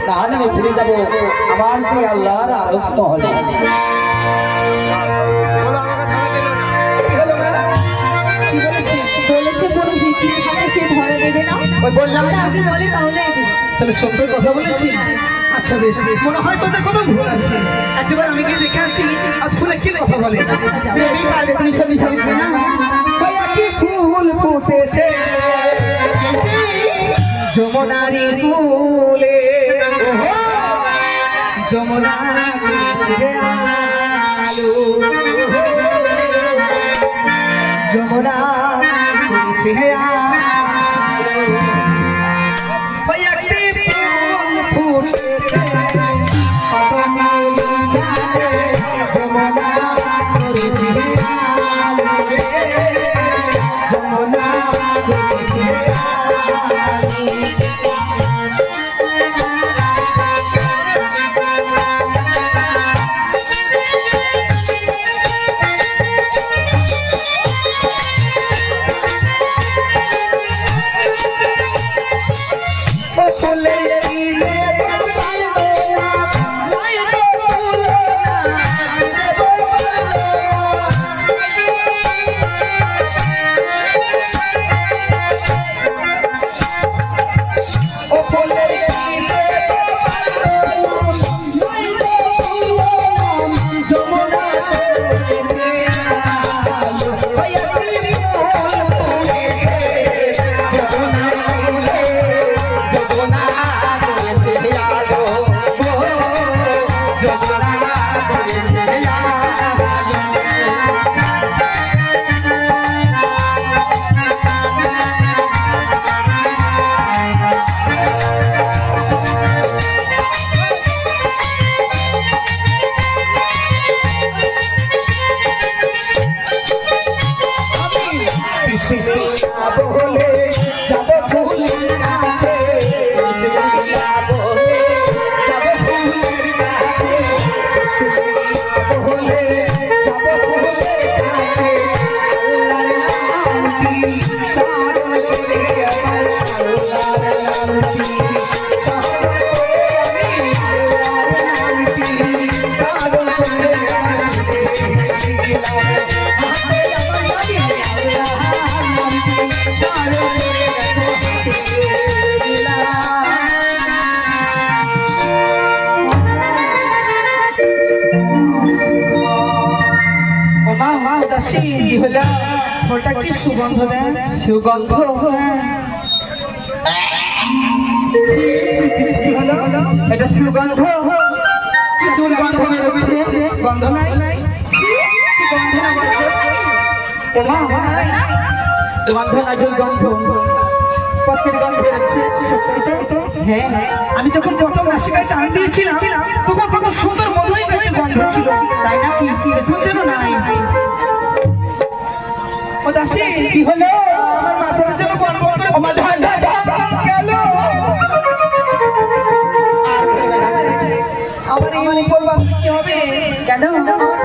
না হলে আমি ফিরে যাবো আমার সেই আল্লাহর আরস্ত হলে। তাহলে সত্য কথা বলেছি। আচ্ছা বেশ, মনে হয় তোদের কথা ভুল আছে। একেবারে আমি গিয়ে দেখে আসি আর ফুলে কি কথা বলে। ফুল ফুটেছে যমুনারি ফুলে, যমুনা আলো, যমুনা ফলটা কি সুগন্ধ দেয়? সুগন্ধ এটা সুগন্ধ, দুর্গন্ধ বেরোচ্ছে। গন্ধ নাই? গন্ধ না দুর্গন্ধ, পথের গন্ধ বেরোচ্ছে। হ্যাঁ হ্যাঁ, আমি যখন প্রথম নাসিকায় টান দিয়েছিলাম তখন কত সুন্দর মধুই একটা গন্ধ ছিল, তাই নাকি? এখন যেন নাই। ও দাসী কি হলো?